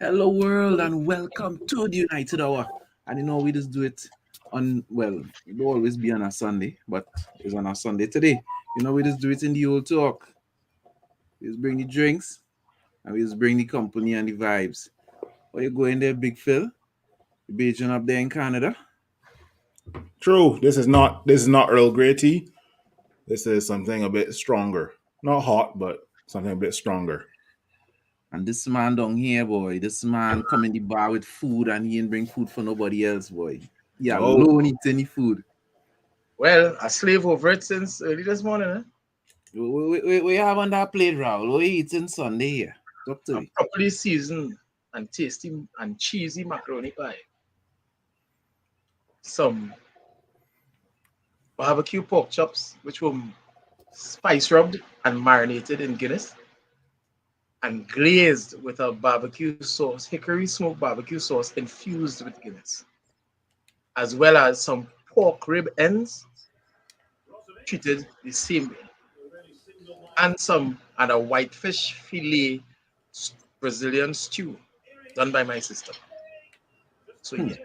Hello, world, and welcome to the United Hour. And we just do it on, well, it will always be on a Sunday, but it's on a Sunday today. We just do it in the old talk. We just bring the drinks and we just bring the company and the vibes. Where you going there, Big Phil? You Beijing up there in Canada? True. This is not Earl Grey tea. This is something a bit stronger. Not hot, but something a bit stronger. And this man down here, boy, this man come in the bar with food and he ain't bring food for nobody else, boy. He Oh, alone eat any food. Well, a slave over it since early this morning. We have on that plate, Raul. What you eating Sunday here? Talk to A me. properly seasoned and tasty and cheesy macaroni pie. Some barbecue pork chops, which were spice rubbed and marinated in Guinness and glazed with a barbecue sauce, hickory smoked barbecue sauce infused with Guinness, as well as some pork rib ends treated the same way, and a whitefish fillet Brazilian stew done by my sister. So Hmm. yeah,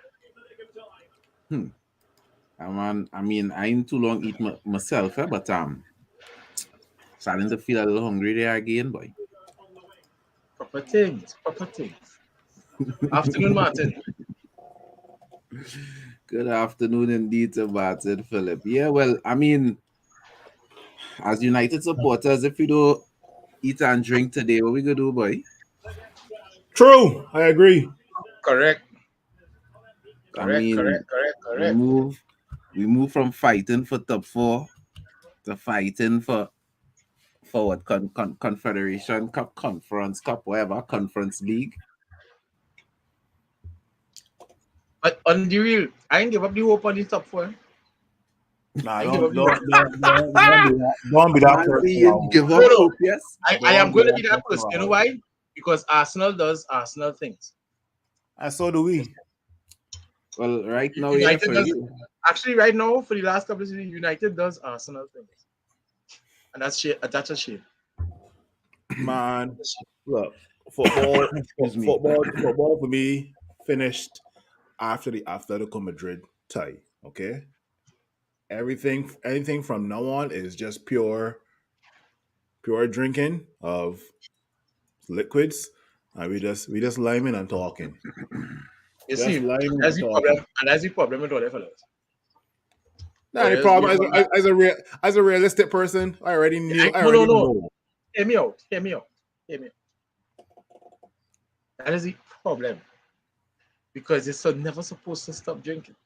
I ain't too long eat myself, but starting to feel a little hungry there again, boy. proper things, proper things. Afternoon, Martin. Good afternoon indeed to Martin Philip. Yeah, well, as United supporters, if we don't eat and drink today, what we gonna do, boy? true. I agree. Correct, I correct, mean, correct, correct, we correct. move we move from fighting for top four to fighting for what Confederation Cup, Conference Cup, whatever, Conference League. But on the real, I ain't give up the hope on the top four. Nah, I ain't give up don't the hope. don't don't don't, don't be that. Don't be that Man, person. we Raul. give No, up no. hope, yes. I am Don't be going to be that that person. person. You know Raul. why? Because Arsenal does Arsenal things. And so do we. Well, right now, yeah, United for does you. actually right now for the last couple of seasons, United does Arsenal things, and that's a shame. Man, look, football, Excuse me. football for me finished after the Atletico Madrid tie. Okay, anything from now on is just pure drinking of liquids, and we just liming and talking. You Just see, liming that's and the talking. problem, and that's the problem with other fellas. Not any Others, we problem. are not. As a realistic person, I already knew. I No, no, already no. know. Hear me out. Hear me out. Hear me out. That is the problem because you're never supposed to stop drinking.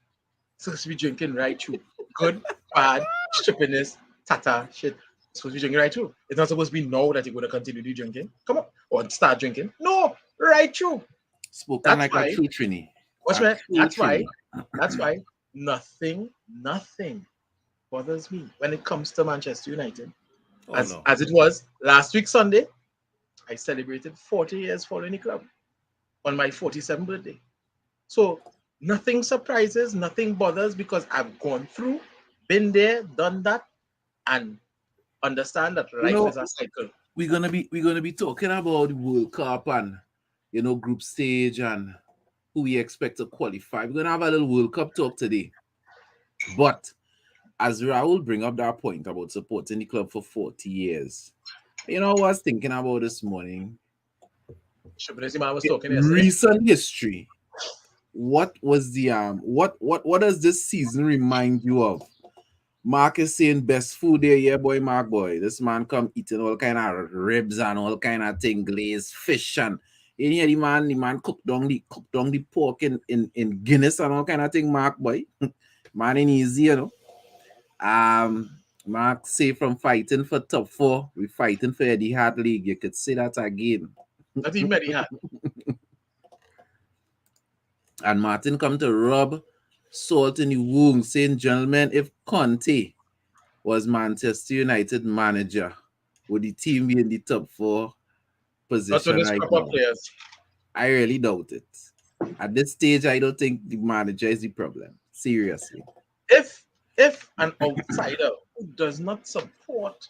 It's supposed to be drinking right through. Good, bad, strippiness, tata, shit. It's supposed to be drinking right through. It's not supposed to be now that you're going to continue to drinking. Come on. Or start drinking. No, right through. Spoken That's like a why, true Trini. watch A me. true Trini. That's why nothing bothers me when it comes to Manchester United. Oh As no. as it was last week Sunday, I celebrated 40 years following the club on my 47th birthday. So nothing surprises, nothing bothers because I've gone through, been there, done that, and understand that You life know, is a cycle. we're gonna be talking about the World Cup and group stage and who we expect to qualify. We're gonna have a little World Cup talk today. But as Raul bring up that point about supporting the club for 40 years, what I was thinking about this morning? Shabazzi man was talking yesterday. Recent history. What was the what does this season remind you of? Mark is saying best food there, yeah, boy, Mark boy. This man come eating all kind of ribs and all kind of thing, glazed fish and in here the man cook down the pork in Guinness and all kind of thing, Mark boy. Man ain't easy, Mark say from fighting for top four, we fighting for the hard league. You could say that again. Not even many had. And Martin come to rub salt in the wound, saying, gentlemen, if Conte was Manchester United manager, would the team be in the top four Not to position the right scrap up now? players. I really doubt it. At this stage, I don't think the manager is the problem. Seriously. If an outsider who does not support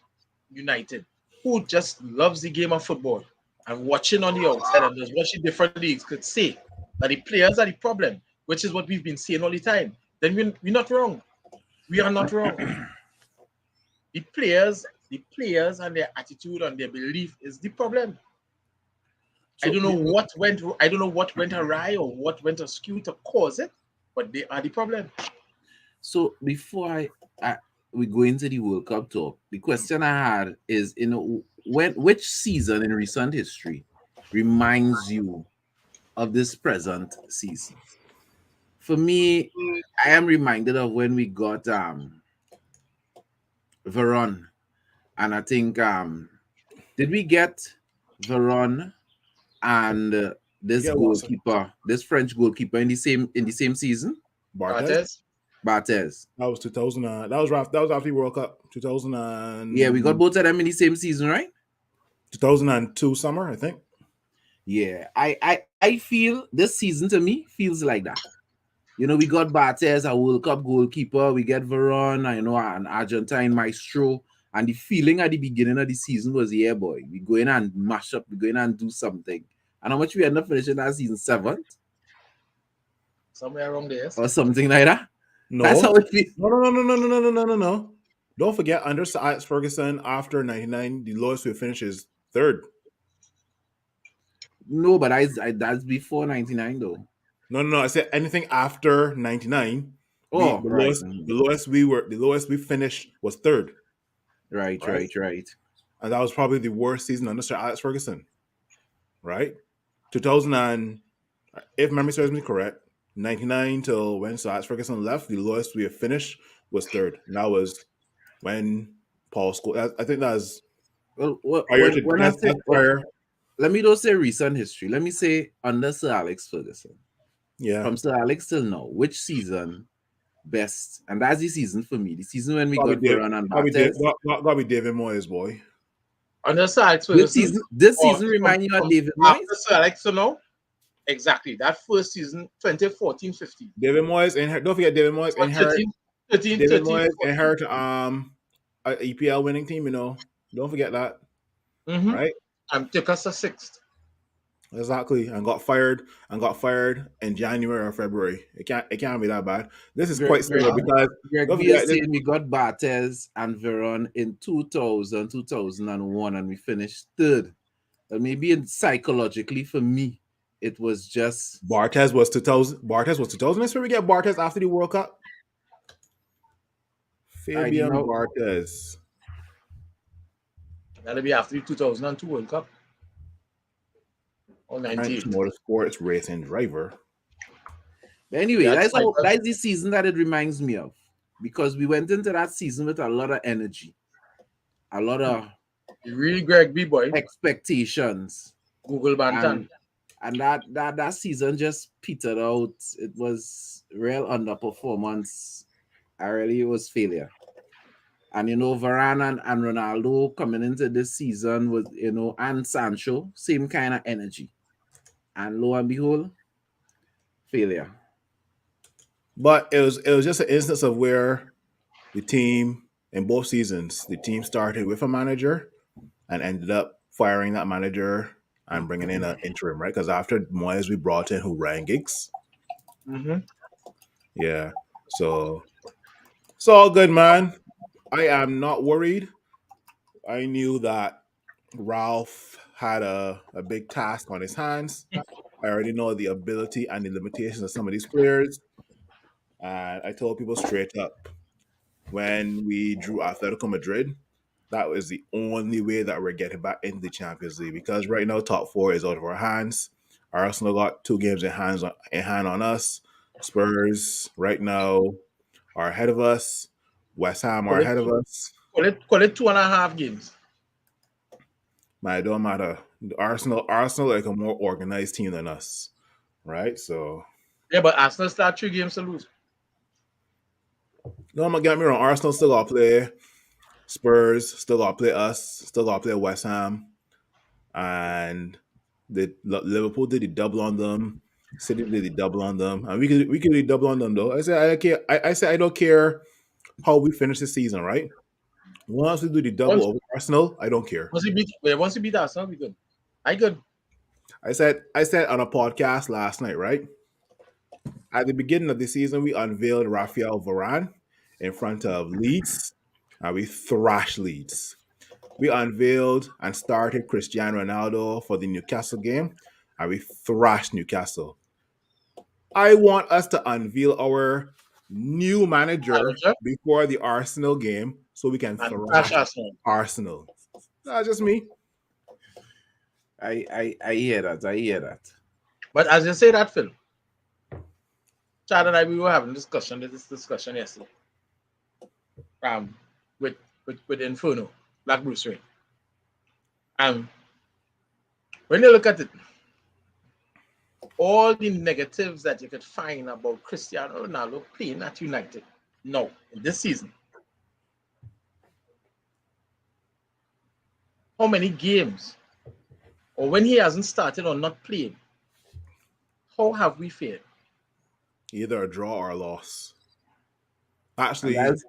United, who just loves the game of football and watching on the outside and just watching different leagues could say that the players are the problem, which is what we've been saying all the time, then we're not wrong. We are not wrong. The players and their attitude and their belief is the problem. I So don't know what went awry or what went askew to cause it, but they are the problem. so before I we go into the World Cup talk, the question I had is, which season in recent history reminds you of this present season? For me, I am reminded of when we got Veron, and I think did we get Veron and this get Watson. goalkeeper, this French goalkeeper in the same season? Barthez. Barthez. That was 2000. That was after the World Cup. 2000 and Yeah, we got both of them in the same season, right? 2002 summer, I think. Yeah, I feel this season to me feels like that. We got Barthez, a World Cup goalkeeper. We get Veron, an Argentine maestro. And the feeling at the beginning of the season was, yeah, boy, we go in and mash up, we go in and do something. And how much we end up finishing that season? 7th Somewhere around there. or something like that. No, That's how it feels. no. Don't forget, under Sir Alex Ferguson, after 99, the lowest we finished is third. No, but that's before 99 though. No. I said anything after 99. Oh, the right. lowest we finished was third. Right. And that was probably the worst season under Sir Alex Ferguson. Right? 2000 and, if memory serves me correct, 99 till when Sir Alex Ferguson left, the lowest we have finished was third. And that was when Paul scored. I think that's Well, prior to when I say, prior. let me don't say recent history. Let me say under Sir Alex Ferguson. Yeah. From Sir Alex till now, which season best? And that's the season for me. The season when we Probably got Dave- Veron and Gotta Barthez. be David Moyes, boy. On the side, so This season remind you of David Moyes? after Sir Alex, so now, exactly that first season, 2014-15. David Moyes, and don't forget David Moyes inherit. 13, David 13, Moyes 14. inherit an EPL winning team. Don't forget that, Mhm. right? And took us a 6th. Exactly, and got fired in January or February. It can't be that bad. This is quite similar because Greg don't B is forget this- saying we got Barthez and Veron in 2000, 2001, and we finished third. Maybe psychologically for me, it was just Barthez was 2000. Barthez was 2000. That's where we get Barthez after the World Cup. Fabian know. Barthez. That'll be after the 2002 World Cup. Or 98. French Motorsports racing driver. But anyway, That's that's the season that it reminds me of, because we went into that season with a lot of energy, a lot of Really, Greg B. boy, expectations, Google Bantan. and that season just petered out. It was real underperformance. It was failure. And Varane and Ronaldo coming into this season with and Sancho, same kind of energy. And lo and behold, failure. But it was just an instance of where the team in both seasons, the team started with a manager and ended up firing that manager and bringing in an interim, right? Because after Moyes, we brought in Ryan Giggs. Mm-hmm. Yeah. So it's all good, man. I am not worried. I knew that Ralph had a big task on his hands. I already know the ability and the limitations of some of these players. And I told people straight up, when we drew Atletico Madrid, that was the only way that we're getting back into the Champions League, because right now top 4 is out of our hands. Arsenal got 2 games in hand on us. Spurs right now are ahead of us. West Ham are ahead of us. Call it 2.5 games. Man, it don't matter. Arsenal like a more organized team than us, right? So yeah, but Arsenal start 3 games to lose. Don't get me wrong. Arsenal still got to play Spurs, still got to play us, still got to play West Ham, and Liverpool did the double on them. City did the double on them, and we could do double on them though. I say I don't care how we finish the season, right? Once we do the double over Arsenal, I don't care. Once you beat Arsenal, we good. I good. I said on a podcast last night, right? At the beginning of the season, we unveiled Rafael Varane in front of Leeds, and we thrashed Leeds. We unveiled and started Cristiano Ronaldo for the Newcastle game, and we thrashed Newcastle. I want us to unveil our new manager Manager before the Arsenal game so we can and crash thrash Arsenal. Arsenal. That's just me. I hear that. I hear that. But as you say that, Phil, Chad and I, we were having this discussion yesterday. Um, with Inferno, Black Bruce Wayne. When you look at it, all the negatives that you could find about Cristiano Ronaldo playing at United now in this season. How many games, or when he hasn't started or not played, how have we fared? Either a draw or a loss. And Actually, that's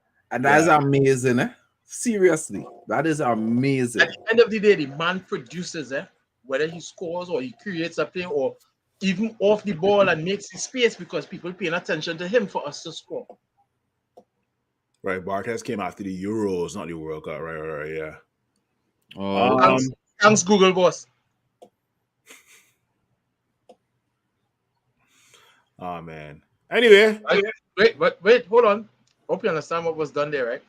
yeah. amazing, eh? Seriously, that is amazing. At the end of the day, the man produces, whether he scores or he creates a play or even off the ball and makes his space because people paying attention to him for us to score. Right, Barthez came after the Euros, not the World Cup. Right, yeah. Oh, Thanks, Google boss. Oh man. Anyway, Wait, hold on. Hope you understand what was done there, right?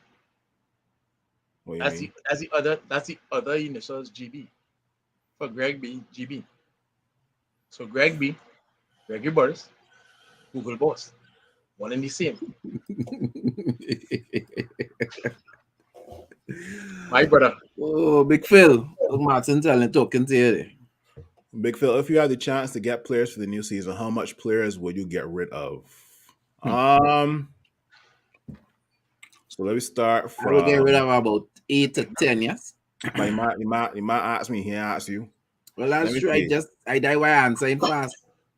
what do you That's mean? that's the other initials GB for Greg B. GB. So Greg B. Gregory Burris, Google boss, one and the same. My brother. oh, Big Phil. Martin talking to you there. Big Phil, if you had the chance to get players for the new season, how much players would you get rid of? So let me start I will get rid from. of about 8 to 10, yes. But you might ask me. He ask you. Well, Let that's me true. see. I die by answering fast.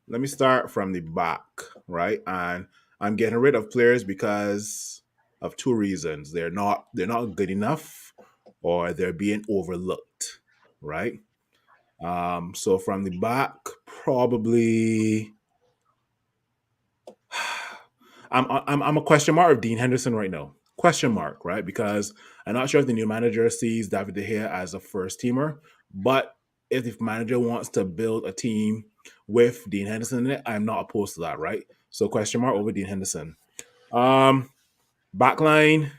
Let me start from the back, right? And I'm getting rid of players because of two reasons. They're not good enough, or they're being overlooked, right? So from the back, probably I'm a question mark of Dean Henderson right now. Question mark, right? Because I'm not sure if the new manager sees David De Gea as a first teamer, but if the manager wants to build a team with Dean Henderson in it, I'm not opposed to that, right? So question mark over Dean Henderson. Backline,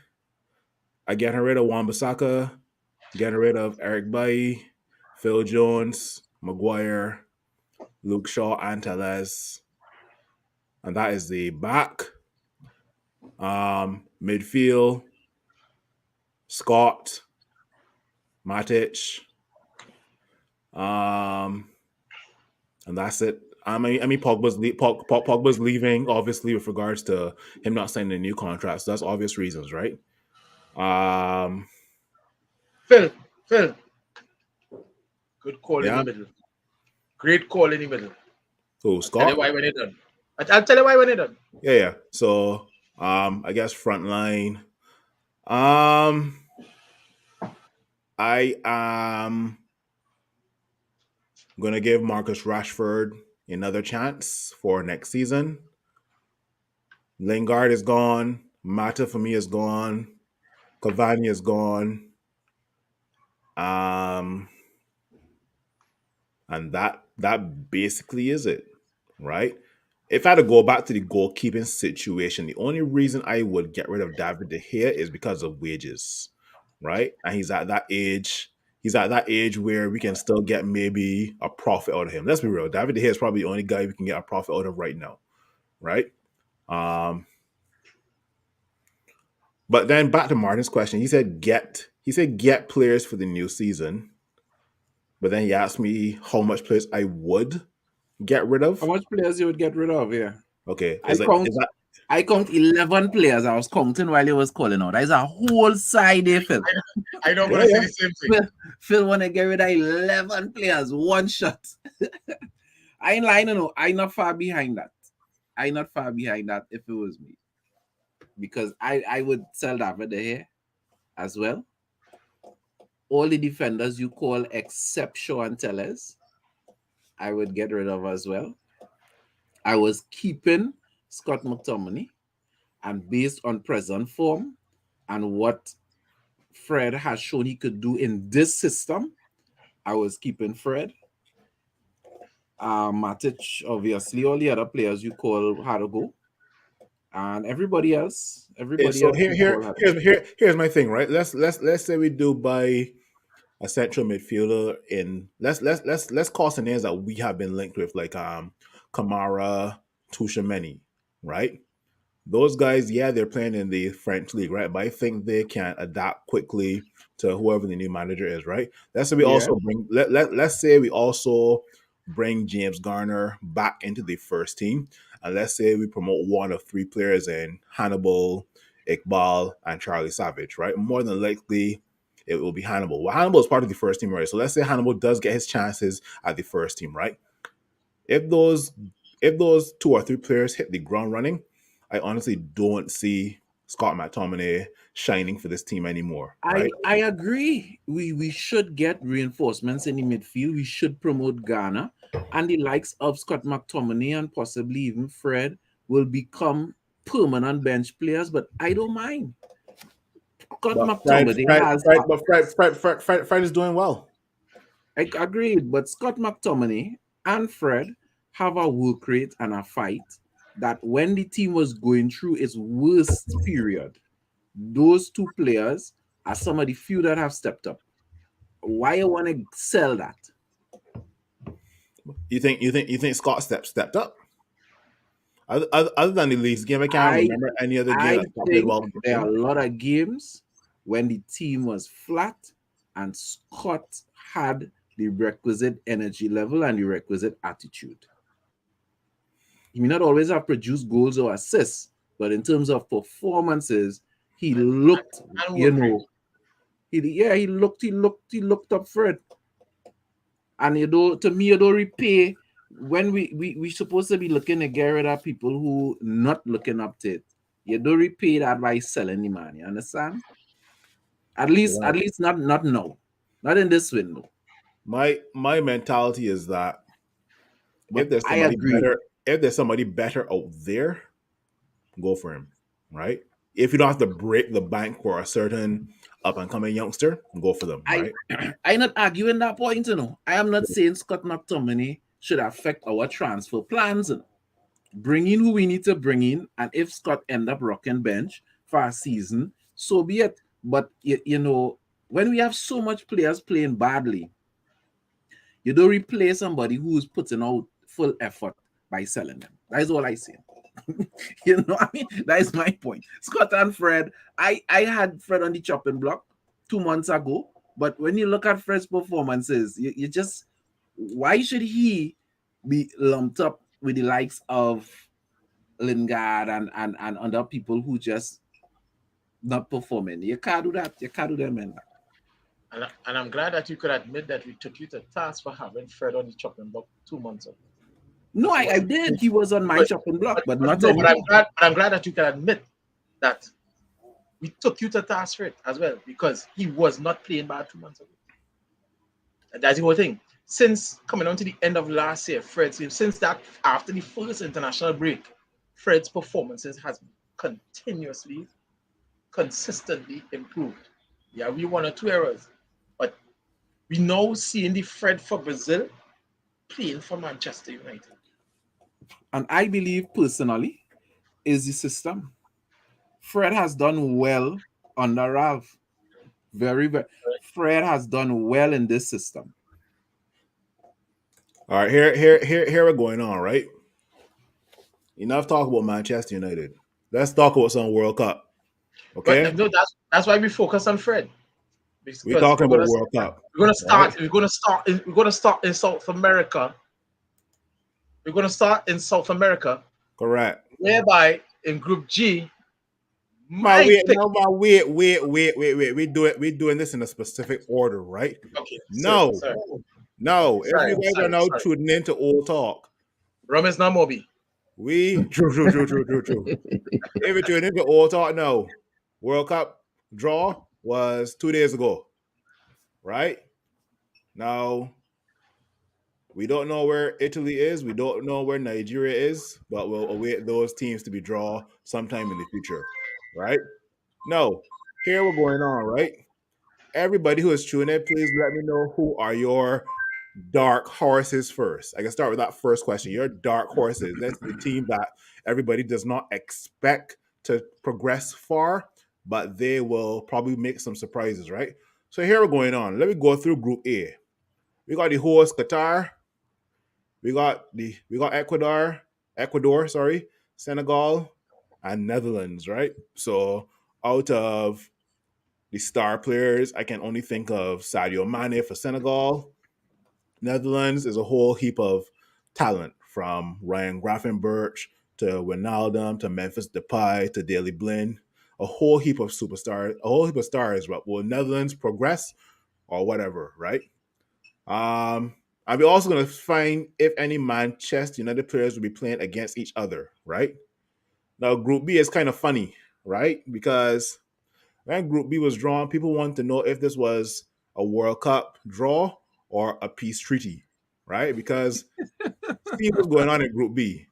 I getting rid of Wan-Bissaka, getting rid of Eric Bailly, Phil Jones, Maguire, Luke Shaw, and Tellez. And that is the back. Midfield, Scott, Matic, and that's it. I mean, Pogba's leaving, obviously, with regards to him not signing a new contract. So that's obvious reasons, right? Phil. Good call in Yeah. the middle. Great call in the middle. So I'll tell you Scott, why when it's done. I'll tell you why when it's done. yeah. So I guess front line. I am gonna give Marcus Rashford another chance for next season. Lingard is gone. Mata for me is gone. Cavani is gone. And that basically is it, right? If I had to go back to the goalkeeping situation, the only reason I would get rid of David De Gea is because of wages, right? And he's at that age. He's at that age where we can still get maybe a profit out of him. Let's be real. David De Gea is probably the only guy we can get a profit out of right now, right? But then back to Martin's question. He said get players for the new season. But then he asked me how much players I would get rid of. How much players you would get rid of? Yeah. Okay. I count 11 players. I was counting while he was calling out. That's a whole side there, Phil. I don't want to say the same thing. Phil want to get rid of 11 players, one shot. I ain't lying, no. I'm not far behind that. I'm not far behind that if it was me. Because I would sell David De Gea as well. All the defenders you call except Shaw and Tellez, I would get rid of as well. I was keeping Scott McTominay, and based on present form and what Fred has shown he could do in this system, I was keeping Fred. Matic, obviously, all the other players you call had to go, and Okay, everybody so else you call had to go. here's my thing, right? Let's say we do buy a central midfielder in let's call some names that we have been linked with, like Kamara, Tushimeni, right? Those guys, yeah, they're playing in the French league, right? But I think they can adapt quickly to whoever the new manager is, right? Let's say we Yeah, also bring let's say we also bring James Garner back into the first team, and let's say we promote one of three players in Hannibal, Iqbal, and Charlie Savage, right? More than likely, it will be Hannibal. Well, Hannibal is part of the first team, right? So let's say Hannibal does get his chances at the first team, right? If those if those two or three players hit the ground running, I honestly don't see Scott McTominay shining for this team anymore, right? I agree. We should get reinforcements in the midfield. We should promote Ghana, and the likes of Scott McTominay and possibly even Fred will become permanent bench players. But I don't mind. Scott But McTominay has. Fred is doing well. I agree, but Scott McTominay and Fred have a work rate and a fight that when the team was going through its worst period, those two players are some of the few that have stepped up. Why you want to sell that? You think Scott stepped up? Other than the Leeds game, I can't I remember any other game I that Scott played think well for the there are a team. lot of games when the team was flat and Scott had the requisite energy level and the requisite attitude. He may not always have produced goals or assists, but in terms of performances, he looked, And you work rate. know, he looked up for it. And to me, you don't repay when we supposed to be looking to get rid of people who not looking up to it. You don't repay that by selling the man. You understand? At Right. least not now, not in this window. My mentality is that But I agree. if there's somebody better out there, go for him, right? If you don't have to break the bank for a certain up and coming youngster, go for them, I right? I'm not arguing that point. I am not saying Scott McTominay should affect our transfer plans. Bring in who we need to bring in, and if Scott end up rocking bench for a season, so be it. But when we have so much players playing badly, you don't replace somebody who's putting out full effort by selling them. That is all I say. I mean? That is my point. Scott and Fred, I had Fred on the chopping block 2 months ago, but when you look at Fred's performances, you just, why should he be lumped up with the likes of Lingard and other people who just not performing? You can't do that. You can't do that, man. And I'm glad that you could admit that we took you to task for having Fred on the chopping block 2 months ago. No, I did. He was on my But- chopping block, but But not no, anymore. I'm glad that you can admit that we took you to task for it as well, because he was not playing bad 2 months ago. And that's the whole thing. Since coming on to the end of last year, since that after the first international break, Fred's performances has continuously, consistently improved. Yeah, we 1 or 2 errors, but we now seeing the Fred for Brazil playing for Manchester United. And I believe personally is the system. Fred has done well under Ralph. Very, very. Fred has done well in this system. All right, here we're going on, right? Enough talk about Manchester United. Let's talk about some World Cup. Okay? But no, that's why we focus on Fred. Because We're talking about World Cup. we're gonna start. right? We're gonna start in South America. We're gonna start in South America, Correct. whereby in Group G, Man, my pick. wait. We're doing this in a specific order, right? Okay, No. sorry. No. Sorry, If you guys are now sorry. tuning into Old Talk, Rames Namobi. true. If you're tuning into Old Talk, no. World Cup draw was 2 days ago, right? Now, We don't know where Italy is. We don't know where Nigeria is, but we'll await those teams to be draw sometime in the future, right? No, here we're going on, right? Everybody who is tuning in, please let me know who are your dark horses first. I can start with that first question. Your dark horses. That's the team that everybody does not expect to progress far, but they will probably make some surprises, right? So here we're going on. Let me go through Group A. We got the host Qatar. We got Ecuador, sorry, Senegal, and Netherlands, right? So out of the star players, I can only think of Sadio Mane for Senegal. Netherlands is a whole heap of talent from Ryan Graffenberch to Wijnaldum to Memphis Depay to Daley Blind. A whole heap of superstars, a whole heap of stars. But will Netherlands progress or whatever, right? I'll be also going to find if any Manchester United players will be playing against each other, right? Now, Group B is kind of funny, right? Because when Group B was drawn, people wanted to know if this was a World Cup draw or a peace treaty, right? Because see what's going on in Group B.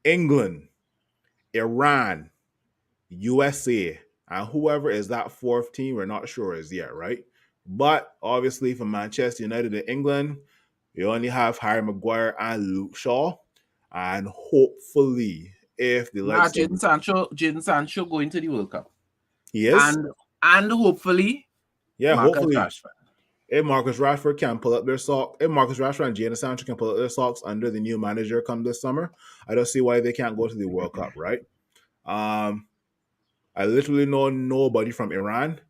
England, Iran, USA, and whoever is that fourth team, we're not sure is yet, right? But obviously for Manchester United and England, you only have Harry Maguire and Luke Shaw. And hopefully, if the Nah, likes of Jaden Sancho going to the World Cup. he is, And hopefully, yeah, Marcus hopefully, Rashford. if Marcus Rashford can pull up their socks, if Marcus Rashford and Jadon Sancho can pull up their socks under the new manager come this summer, I don't see why they can't go to the World Cup, right? I literally know nobody from Iran.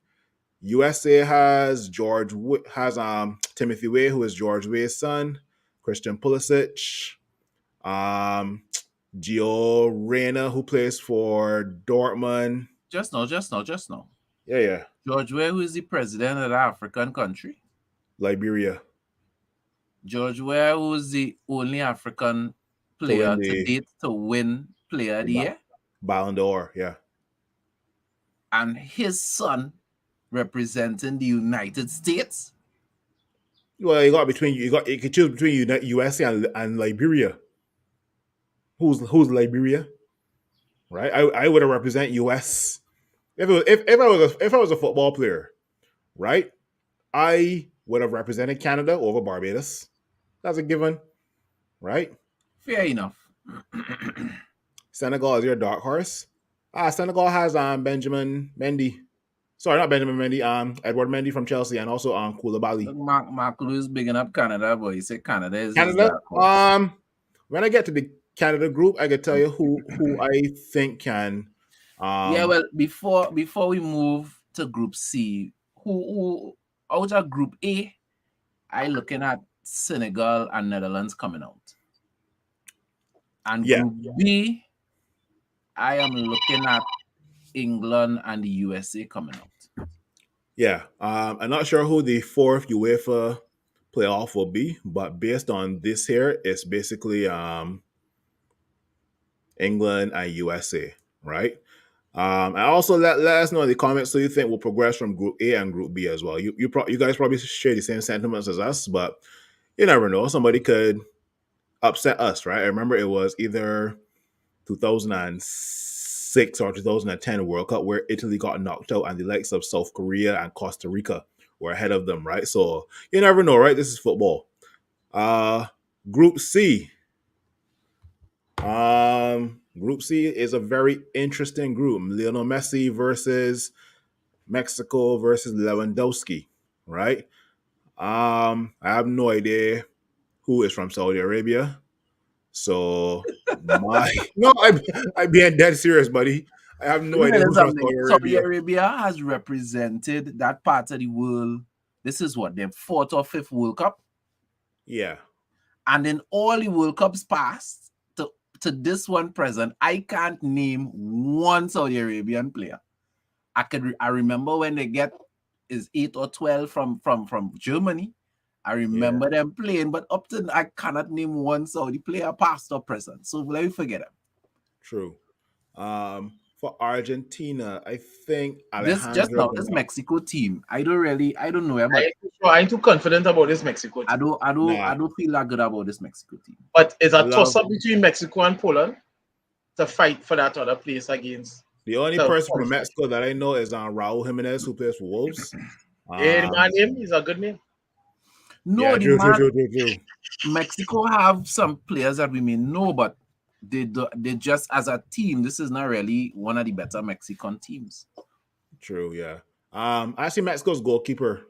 USA has Timothy Way, who is George Way's son, Christian Pulisic, Gio Reyna, who plays for Dortmund. Just now. Yeah. George Weah, who is the president of the African country. Liberia. George Weah, who is the only African player to date to win Player of the Year. Ballon d'Or, yeah. And his son representing the United States. Well, you could choose between USA and Liberia. Who's Liberia? Right? I would have represent US. If I was a football player, right? I would have represented Canada over Barbados. That's a given, right? Fair enough. Senegal is your dark horse. Senegal has Benjamin Mendy. Sorry, not Benjamin Mendy. Edward Mendy from Chelsea, and also Koulibaly. Mark Lewis bigging up Canada, but he said Canada is Canada. When I get to the Canada group, I can tell you who I think can. Yeah, well, before we move to Group C, who out of Group A, I looking at Senegal and Netherlands coming out, and Group B, I am looking at England and the USA coming out. Yeah, I'm not sure who the fourth UEFA playoff will be, but based on this here, it's basically England and USA, right? And also let us know in the comments who you think will progress from Group A and Group B as well. You guys probably share the same sentiments as us, but you never know. Somebody could upset us, right? I remember it was either 2006 or 2010 World Cup where Italy got knocked out and the likes of South Korea and Costa Rica were ahead of them, right? So you never know, right? This is football. Group C. Group C is a very interesting group. Lionel Messi versus Mexico versus Lewandowski, right? I have no idea who is from Saudi Arabia. So I'm being dead serious, buddy. I have no idea who's from Saudi Arabia. Saudi Arabia has represented that part of the world. This is what, their fourth or fifth World Cup? Yeah. And in all the World Cups past to this one present, I can't name one Saudi Arabian player. I remember when they get is 8 or 12 from Germany. I remember them playing, but up to I cannot name one Saudi player past or present. So let me forget them. True. For Argentina, I think this Mexico team. I don't know, but So I ain't too confident about this Mexico I team. don't I don't Nah. I don't feel that good about this Mexico team. But it's I a love toss-up between Mexico and Poland to fight for that other place against. the only So, person from Mexico that I know is Raul Jimenez, who plays for Wolves. hey, the man Um, name is a good name. No, yeah, the true, true, man true, true, true. Mexico have some players that we may know, but they just as a team, this is not really one of the better Mexican teams. True, yeah. Actually, Mexico's goalkeeper,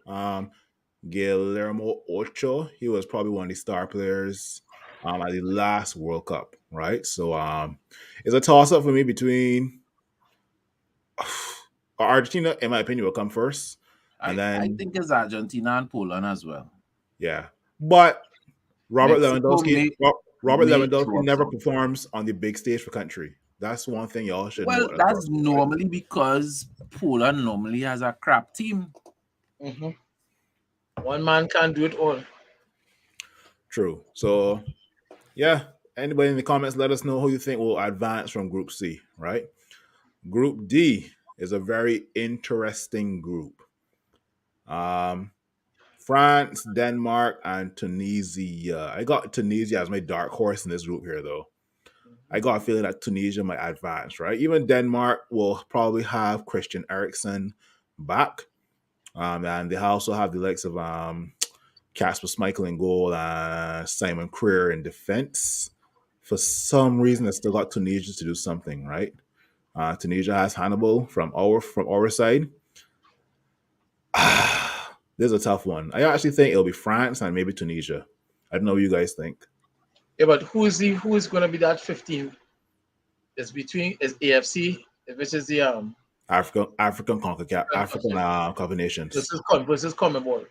Guillermo Ocho, he was probably one of the star players at the last World Cup, right? So it's a toss up for me between Argentina, in my opinion, will come first. And I then think it's Argentina and Poland as well. yeah. But Robert Mexico Lewandowski Robert may Lewandowski show up never some. performs on the big stage for country. That's one thing y'all should know Well, about that's him, right? normally because Poland normally has a crap team. Mhm. One man can't do it all. True. So yeah. Anybody in the comments, let us know who you think will advance from Group C, right? Group D is a very interesting group. France, Denmark, and Tunisia. I got Tunisia as my dark horse in this group here, though. I got a feeling that Tunisia might advance, right? Even Denmark will probably have Christian Eriksen back. And they also have the likes of Casper Schmeichel in goal and Simon Krier in defense. For some reason, they still got Tunisia to do something, right? Tunisia has Hannibal from our side. This is a tough one. I actually think it'll be France and maybe Tunisia. I don't know what you guys think. Yeah, but who is going to be that 15? It's between is AFC, which is the African CONCACAF, African Cup of Nations. versus CONMEBOL,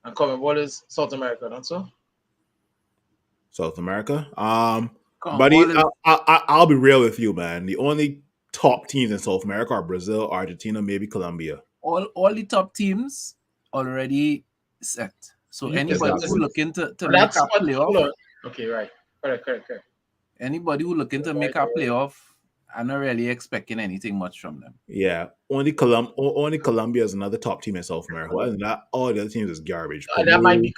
and CONMEBOL is South America, not so. South America. CONMEBOL Buddy, is I'll be real with you, man. The only top teams in South America are Brazil, Argentina, maybe Colombia. all the top teams already set. So anybody Exactly. who looking to But make that's a what. Hold playoff, on. Okay, right. Correct. anybody who looking to make a playoff, I'm not really expecting anything much from them. Yeah, only Colombia is another top team in South America. Other than that, all the other teams is garbage. That might Peru, be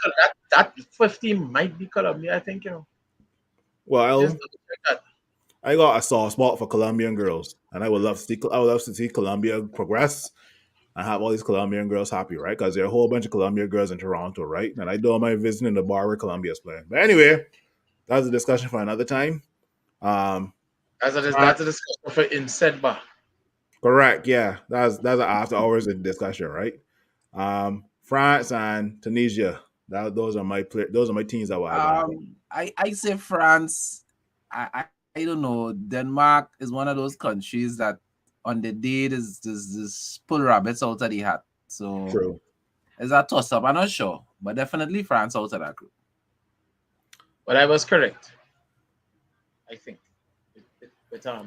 that 15 might be Colombia. I think well, Just like that. I got a soft spot for Colombian girls, and I would love to see Colombia progress and have all these Colombian girls happy, right? Because there are a whole bunch of Colombian girls in Toronto, right? And I don't mind visiting the bar where Colombia's playing. But anyway, that's a discussion for another time. That's a discussion for in Sedba. Correct, yeah, that's an after hours discussion, right? France and Tunisia. Those are my teams that will advance. I say France. I don't know. Denmark is one of those countries that on the day there's pull rabbits out of the hat. So True. it's a toss up. I'm not sure, but definitely France out of that group. But I was correct, I think.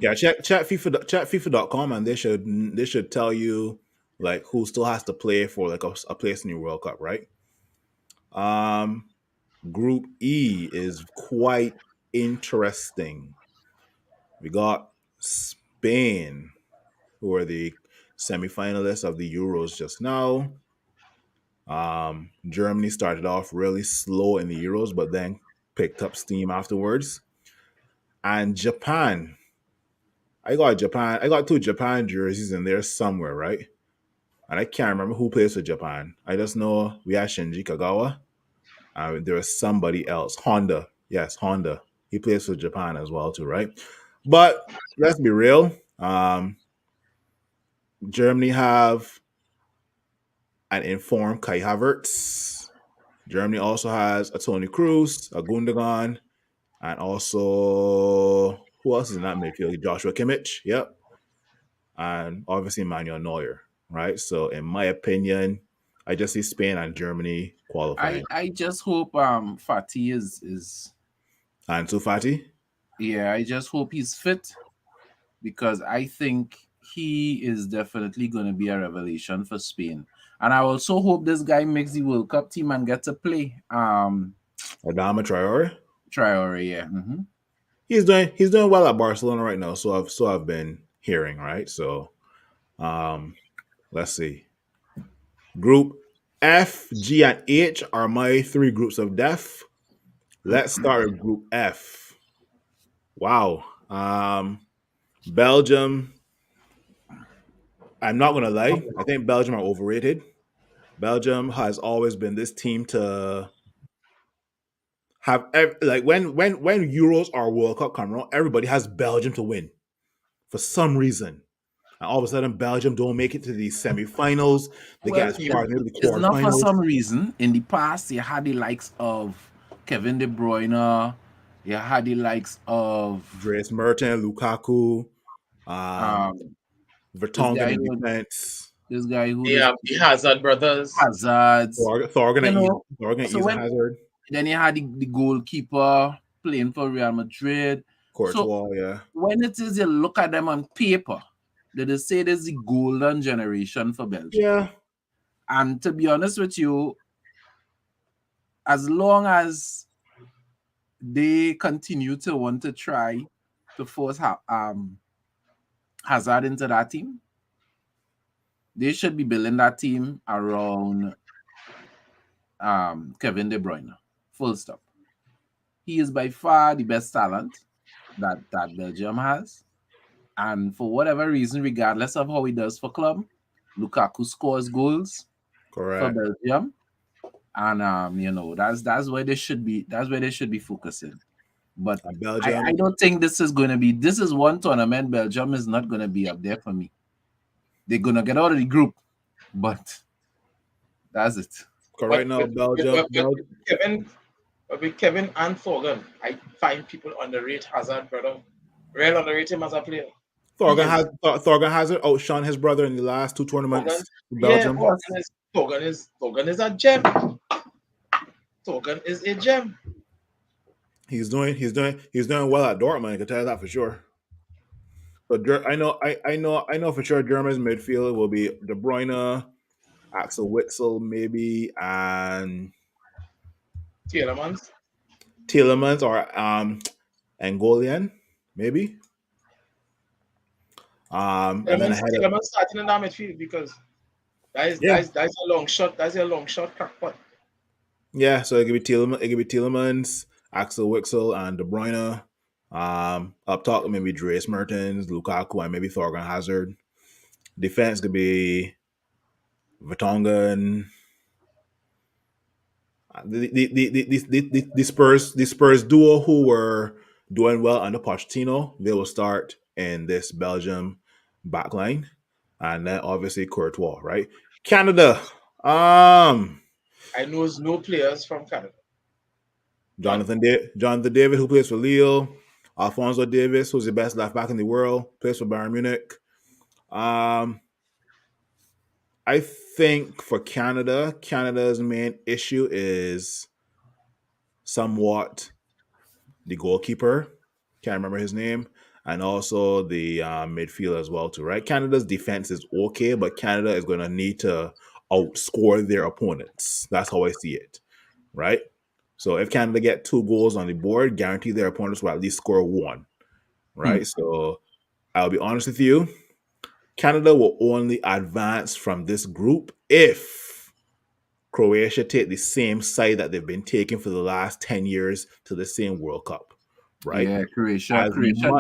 Yeah, check FIFA.com and they should tell you like who still has to play for like a place in the World Cup, right? Group E is quite interesting. We got Spain, who are the semifinalists of the Euros just now. Germany started off really slow in the Euros, but then picked up steam afterwards. And Japan. I got two Japan jerseys in there somewhere, right? And I can't remember who plays for Japan. I just know we had Shinji Kagawa. There was somebody else. Honda. Yes, Honda. He plays for Japan as well, too, right? But let's be real. Germany have an informed Kai Havertz. Germany also has a Tony Cruz, a Gundogan, and also who else is in that midfield? Joshua Kimmich. Yep. And obviously Manuel Neuer, right? So in my opinion, I just see Spain and Germany qualifying. I just hope Fati is Ansu Fati? Yeah, I just hope he's fit because I think he is definitely going to be a revelation for Spain. And I also hope this guy makes the World Cup team and gets to play. Adama Traore? Traore, yeah. Mm-hmm. He's doing well at Barcelona right now, so I've been hearing, right? So let's see. Group F, G, and H are my three groups of death. Let's start with Group F. Wow. Belgium. I'm not gonna lie. I think Belgium are overrated. Belgium has always been this team to have like when Euros or World Cup come around, everybody has Belgium to win for some reason. And all of a sudden, Belgium don't make it to the semifinals. They get Well, as you far as maybe the It's not for quarterfinals. some reason. In the past, you had the likes of Kevin De Bruyne. You had the likes of Dries Merton, Lukaku, um, this Vertonghen guy in who defense, the Hazard brothers. Hazards. Thorgan You know, Thorgan so Eden when Hazard, then you had the goalkeeper playing for Real Madrid. So Courtois, yeah, when it is you look at them on paper, they say there's the golden generation for Belgium. yeah, And to be honest with you, as long as they continue to want to try to force Hazard into that team, they should be building that team around Kevin De Bruyne. Full stop. He is by far the best talent that Belgium has. And for whatever reason, regardless of how he does for club, Lukaku scores goals for correct. Belgium. And that's where they should be. That's where they should be focusing. But And I Belgium, don't think this is going to be. This is one tournament Belgium is not going to be up there for me. They're going to get out of the group, but that's it. because right But now with, Kevin, with Kevin and Thorgan, I find people underrate Hazard, brother. Real underrate him as a player. He is Thorgan Hazard outshone his brother in the last two Thorgan. tournaments for Yeah, Belgium. Thorgan is a gem. Thorgan is a gem. He's doing well at Dortmund. I can tell you that for sure. But I know for sure Germany's midfield will be De Bruyne, Axel Witzel, maybe, and Tielemans. Tielemans or Angolian, maybe. And then ahead of Tielemans starting in that midfield because yeah, that's a long shot. That's a long shot crackpot. yeah. So it could be Tielemans, Axel Witzel, and De Bruyne. Up top maybe Dries Mertens, Lukaku, and maybe Thorgan Hazard. Defense could be Vertonghen. The Spurs duo who were doing well under Pochettino, they will start in this Belgium backline, and then obviously Courtois, right? Canada, I knows no players from Canada. None. Jonathan David, who plays for Lille, Alfonso Davis, who's the best left back in the world, plays for Bayern Munich. I think for Canada's main issue is somewhat the goalkeeper. Can't remember his name. And also the midfield as well too, right? Canada's defense is okay, but Canada is going to need to outscore their opponents. That's how I see it, right? So if Canada get 2 goals on the board, guarantee their opponents will at least score 1, right? So I'll be honest with you, Canada will only advance from this group if Croatia take the same side that they've been taking for the last 10 years to the same World Cup, right? Yeah, Croatia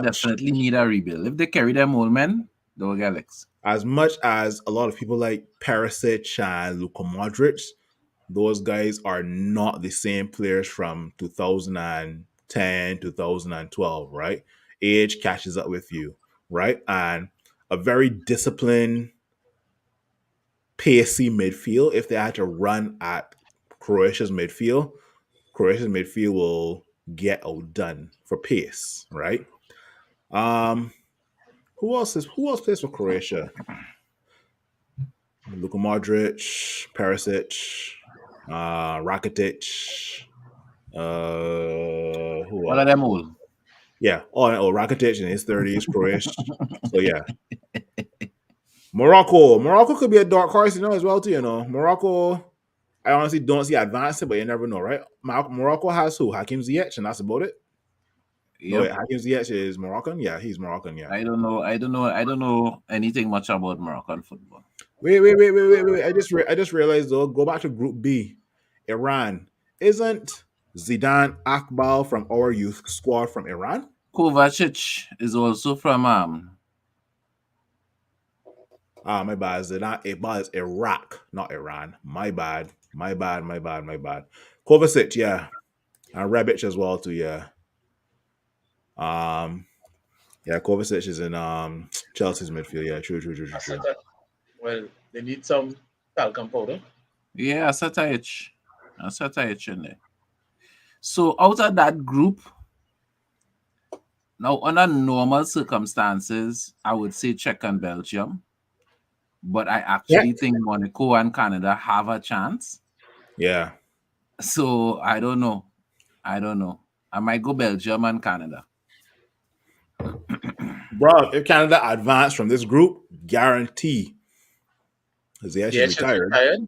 definitely need a rebuild. If they carry them old men, they'll get Alex. As much as a lot of people like Perisic and Luka Modric, those guys are not the same players from 2010, 2012, right? Age catches up with you, right? And a very disciplined, pacey midfield, if they had to run at Croatia's midfield will get outdone for pace, right? Who else plays for Croatia? Luka Modric, Perisic, Rakitic. Who All else? of them old. Yeah. Oh, Rakitic in his 30s, Croatia. So yeah. Morocco could be a dark horse, as well too. Morocco. I honestly don't see advancing, but you never know, right? Morocco has who? Hakim Ziyech, and that's about it. No, wait, Yep. Hakim Ziyech is Moroccan. Yeah, he's Moroccan. Yeah. I don't know. I don't know anything much about Moroccan football. Wait. I just realized though. Go back to Group B. Iran. Isn't Zidane Akbal from our youth squad from Iran? Kovacic is also from Ah, my bad. Zidane Akbal is Iraq, not Iran. My bad. My bad. Kovacic, yeah. And Rebic as well too, yeah. Um, yeah, Kovacic is in Chelsea's midfield. Yeah, true. Well, they need some talcum powder. yeah, Satayich in there. So out of that group, now under normal circumstances, I would say Czech and Belgium, but I Yeah. actually think Monaco and Canada have a chance. Yeah. So I don't know. I might go Belgium and Canada. Bro, if Canada advance from this group, guarantee Ziyech is Yeah, she's retired. retired.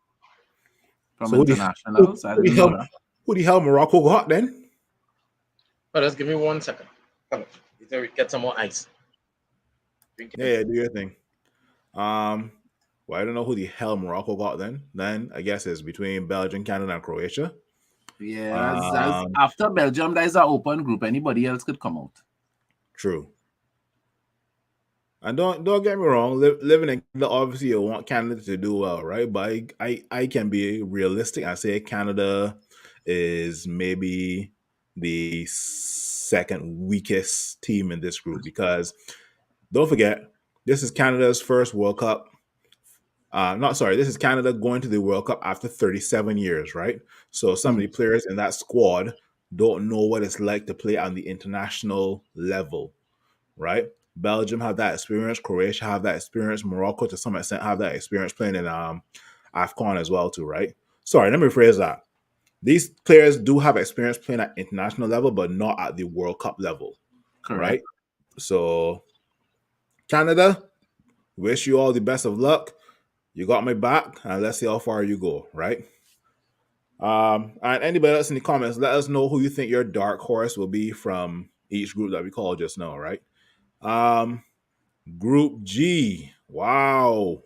From So internationals. I didn't know that. who the hell Morocco got then? Oh, just give me 1 second. Come on. Need to get some more ice. Drink it. Yeah, do your thing. Well, I don't know who the hell Morocco got then. Then I guess it's between Belgium, Canada, and Croatia. Yeah, as after Belgium, there's an open group. Anybody else could come out. True. And don't get me wrong, living in Canada, obviously you want Canada to do well, right? But I can be realistic and say Canada is maybe the second weakest team in this group because don't forget, this is Canada's first World Cup. This is Canada going to the World Cup after 37 years, right? So some of the players in that squad don't know what it's like to play on the international level, right? Belgium have that experience, Croatia have that experience, Morocco to some extent have that experience playing in AFCON as well too, right? Sorry, let me rephrase that. These players do have experience playing at international level, but not at the World Cup level, Correct. right? So Canada, wish you all the best of luck. You got my back, and let's see how far you go, right? And anybody else in the comments, let us know who you think your dark horse will be from each group that we called just now, right? Group G. Wow.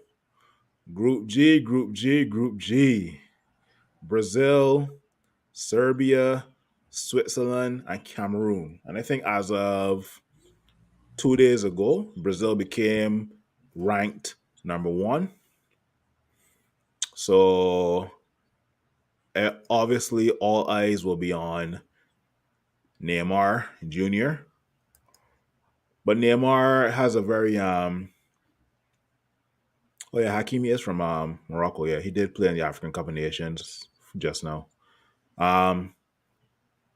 Group G. Brazil, Serbia, Switzerland, and Cameroon. And I think as of 2 days ago, Brazil became ranked number 1. So obviously all eyes will be on Neymar Jr. But Neymar has a very Hakimi is from Morocco. Yeah, he did play in the African Cup of Nations just now.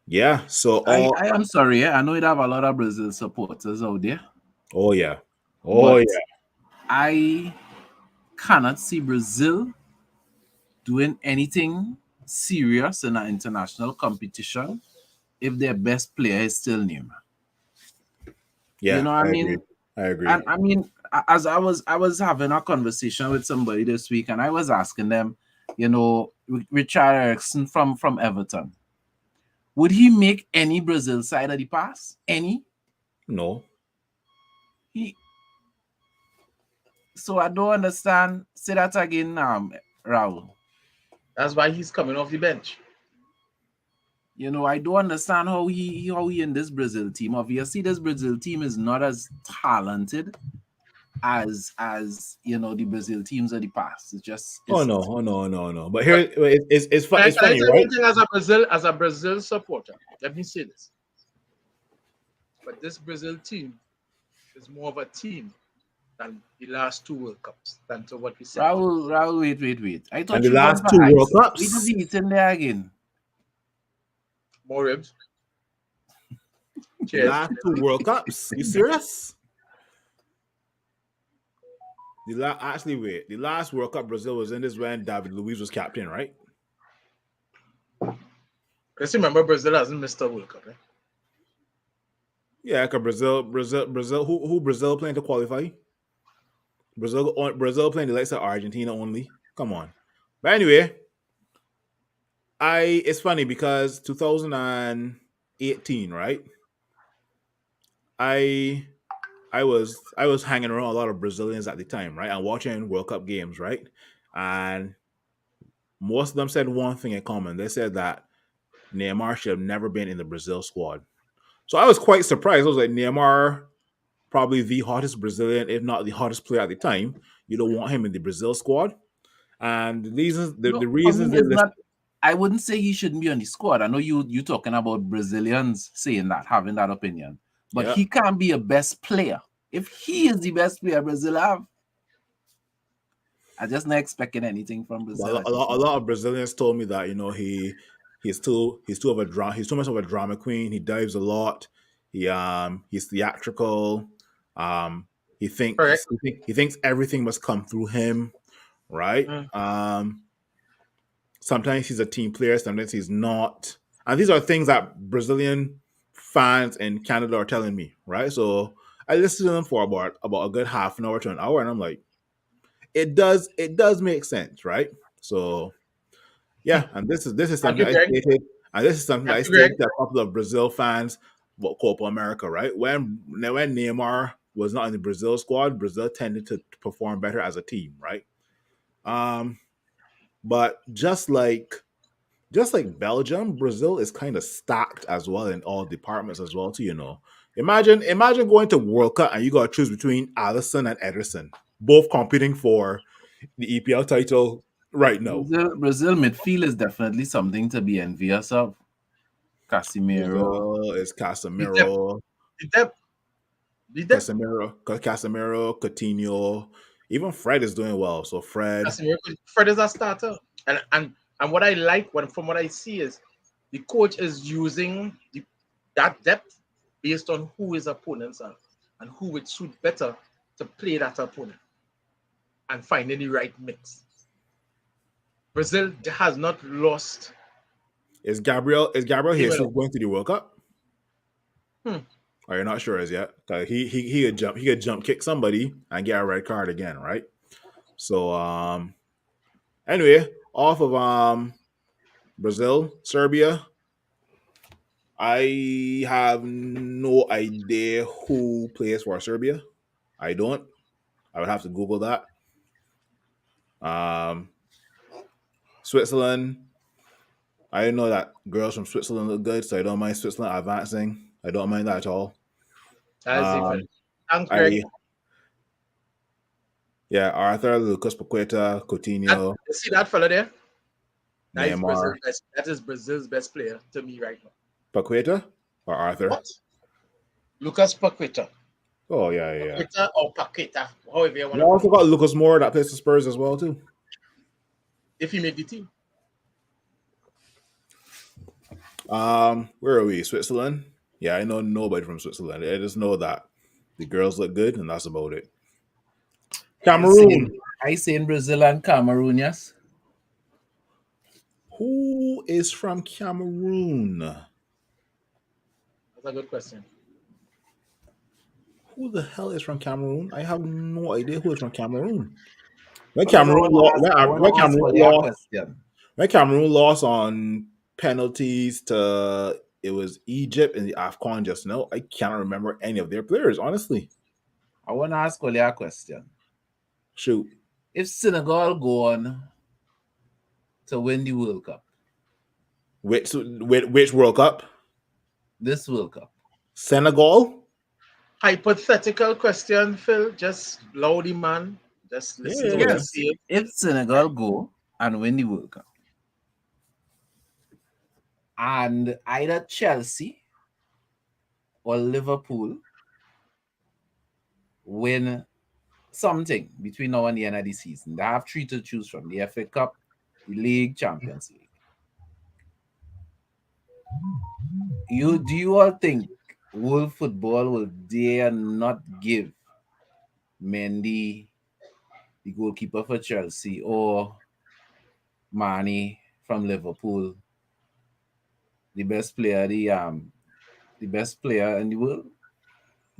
Yeah, so I am sorry. I know you have a lot of Brazil supporters out there. Oh yeah. I cannot see Brazil doing anything serious in an international competition if their best player is still Neymar. Yeah, you know what I mean? I agree. And I mean, as I was having a conversation with somebody this week, and I was asking them, Richard Eriksen from Everton, would he make any Brazil side of the pass? Any? No. So I don't understand. Say that again, Raul. That's why he's coming off the bench. I don't understand how he in this Brazil team. Obviously, this Brazil team is not as talented as the Brazil teams of the past. It's just Oh no. But here it's funny, right? As a Brazil supporter, let me say this. But this Brazil team is more of a team than the last 2 World Cups, than to what we said. Raul, wait. I thought and the last 2 World Cups. We just eating there again. More ribs. The last 2 World Cups. You serious? The last World Cup Brazil was in this when David Luiz was captain, right? Just remember, Brazil hasn't missed a World Cup, right? Yeah, because Brazil, who Brazil playing to qualify? Brazil playing the likes of Argentina only. Come on. But anyway, it's funny because 2018, right? I I was hanging around a lot of Brazilians at the time, right? And watching World Cup games, right? And most of them said one thing in common. They said that Neymar should have never been in the Brazil squad. So I was quite surprised. I was like, Neymar, probably the hottest Brazilian, if not the hottest player at the time. You don't want him in the Brazil squad. And the No, for reasons me, they it's list, not. I wouldn't say he shouldn't be on the squad. I know you talking about Brazilians saying that, having that opinion, but yeah. he can't be a best player. If he is the best player Brazil have, I just not expecting anything from But Brazil at this a moment. lot of Brazilians told me that he's too much of a drama queen. He dives a lot. He's theatrical. Um, Correct. he thinks everything must come through him, right? Mm. Sometimes he's a team player, sometimes he's not. And these are things that Brazilian fans in Canada are telling me, right? So I listened to them for about a good half an hour to an hour, and I'm like, it does make sense, right? So yeah, and this is Thank something you, I Greg. stated, and this is something Thank I you, Greg. stated to a couple of Brazil fans about Copa America, right? When Neymar was not in the Brazil squad, Brazil tended to perform better as a team, right? Um, but just like Belgium, Brazil is kind of stacked as well in all departments as well too. Imagine going to World Cup and you got to choose between Allison and Ederson, both competing for the EPL title right now. Brazil midfield is definitely something to be envious of. Casimiro, Brazil is The depth, the depth, the depth. Casemiro, Coutinho, even Fred is doing well. So Fred, Casemiro, Fred is a starter, and what I like from what I see is the coach is using that depth based on who his opponents are and who would suit better to play that opponent and finding the right mix. Brazil has not lost. is Gabriel Jesus Even going to the World Cup? hmm, Are you not sure as yet? 'Cause he could jump kick somebody and get a red card again, right? So anyway, off of Brazil, Serbia, I have no idea who plays for Serbia. I don't. I would have to Google that. Um, Switzerland. I know that girls from Switzerland look good, so I don't mind Switzerland advancing. I don't mind that at all. as even. Um, Thanks, Greg. I yeah, Arthur, Lucas Paqueta, Coutinho, You see that fella there? That is Neymar, Brazil's best. That is Brazil's best player to me right now. Paqueta, or Arthur. What? Lucas Paqueta. Oh yeah. Paqueta or Paqueta, however you want We to put also it. got Lucas Moore that plays for Spurs as well too. If he make the team. Where are we? Switzerland. Yeah, I know nobody from Switzerland. I just know that the girls look good, and that's about it. I say, Cameroon. I say in Brazil and Cameroon, yes. Who is from Cameroon? That's a good question. Who the hell is from Cameroon? I have no idea who is from Cameroon. When Because Cameroon lost, I when wanna ask Cameroon Oli a lost, question. when Cameroon lost on penalties to it was Egypt in the AFCON just now. I cannot remember any of their players, honestly. I wanna ask Oli a question. Shoot. If Senegal go on to win the World Cup, Which World Cup? this World Cup, Senegal? Hypothetical question, Phil. Just blow the man. Just listen to what Yeah. he says. if Senegal go and win the World Cup, and either Chelsea or Liverpool win something between now and the end of the season, they have three to choose from: the FA Cup, the League, Champions League. Do you all think world football will dare not give Mendy, the goalkeeper for Chelsea, or Mane from Liverpool, the best player, the best player in the world?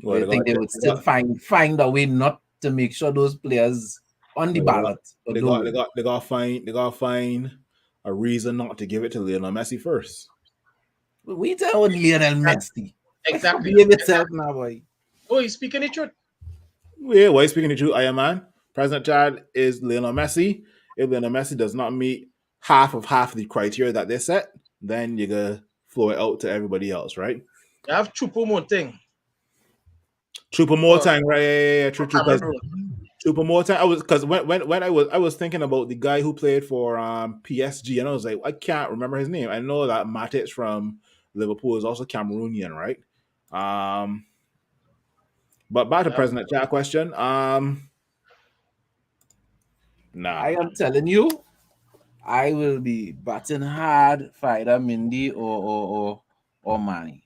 Well, I think they would still find a way not to make sure those players on the ballot. they gotta find a reason not to give it to Lionel Messi first. We tell Lionel Messi. Exactly. Behave itself now, boy. Oh, he's speaking the truth. Yeah, why speaking the truth, I am man. President Chad is Lionel Messi. If Lionel Messi does not meet half the criteria that they set, then you gotta flow it out to everybody else, right? You have Choupo-Moting Choupo-Moting, right? Yeah, true, for true. Because Cameroon. Choupo-Moting, I was because when I was thinking about the guy who played for PSG, and I was like, I can't remember his name. I know that Matic from Liverpool is also Cameroonian, right? Um, but back to Yeah. President Chad question. Nah. I am telling you, I will be batting hard for either Mindy or Manny.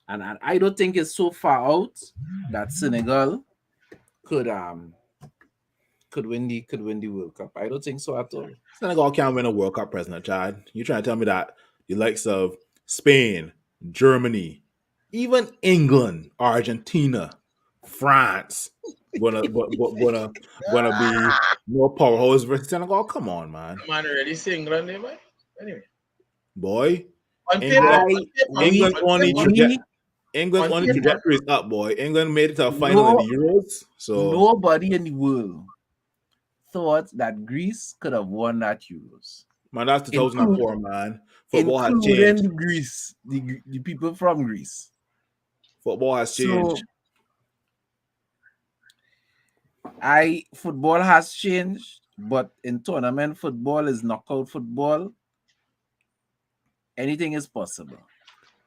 And I don't think it's so far out that Senegal could win the World Cup. I don't think so at all. Senegal can't win a World Cup, President Chad. You trying to tell me that the likes of Spain, Germany, even England, Argentina, France, gonna be more powerhouse versus Senegal? Come on, man, Man already say England, eh, man. Anyway, boy. on paper, England, on paper, England's on only paper, England's on only paper, trajectory is up, boy. England made it to a final in the Euros, so Nobody in the world thought that Greece could have won that Euros. man, that's 2004, man. Football has Including changed. Greece, the people from Greece. Football has changed. Football has changed, but in tournament football is knockout football. Anything is possible.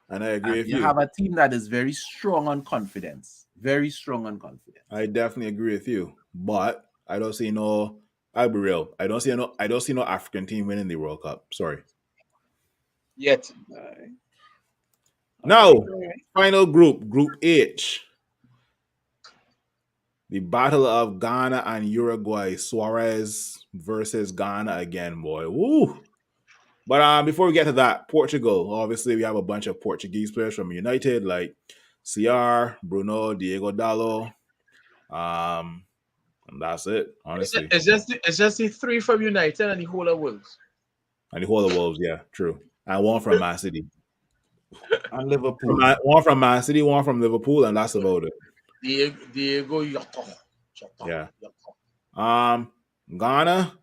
And I agree with You you. have a team that is very strong on confidence. Very strong on confidence. I definitely agree with you, but I don't see no. I'll be real. I don't see no African team winning the World Cup. Sorry. yet. Now, final Group H. The battle of Ghana and Uruguay. Suarez versus Ghana again, boy. Woo! But before we get to that, Portugal. Obviously, we have a bunch of Portuguese players from United, like CR, Bruno, Diego Dallo. And that's it, honestly. It's just the three from United and the whole of Wolves. And the whole of Wolves, yeah, true. And one from Man City. And Liverpool. One from Man City, one from Liverpool, and that's about it. Diego Yota. Yeah. Ghana.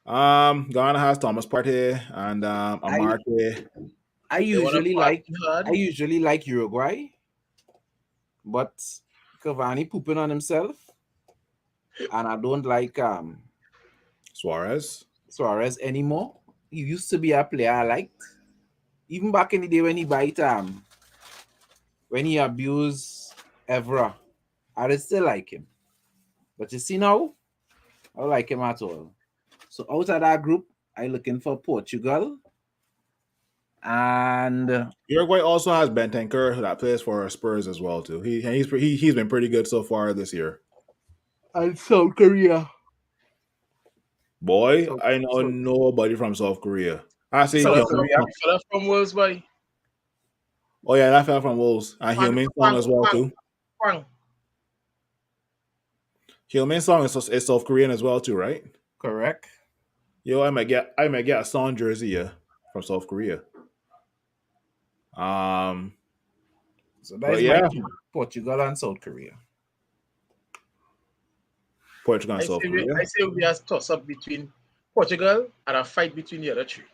Ghana has Thomas Partey and Amarte. I usually like Uruguay, but Cavani pooping on himself, and I don't like Suarez anymore. He used to be a player I liked, even back in the day when he abused Evra. I did still like him, but you see now, I don't like him at all. So out of that group, I'm looking for Portugal. And Uruguay also has Bentancur that plays for Spurs as well too. He's been pretty good so far this year. And South Korea. Boy, I know nobody from South Korea. I see fella from Wolves, boy. Oh yeah, that fella from Wolves. And Heung-min Son as well too. Heung-min Son is South Korean as well too, right? Correct. Yo, I might get a Son jersey here from South Korea. So that's my team, Portugal and South Korea. Portugal and South Korea. I say we have toss up between Portugal and a fight between the other three.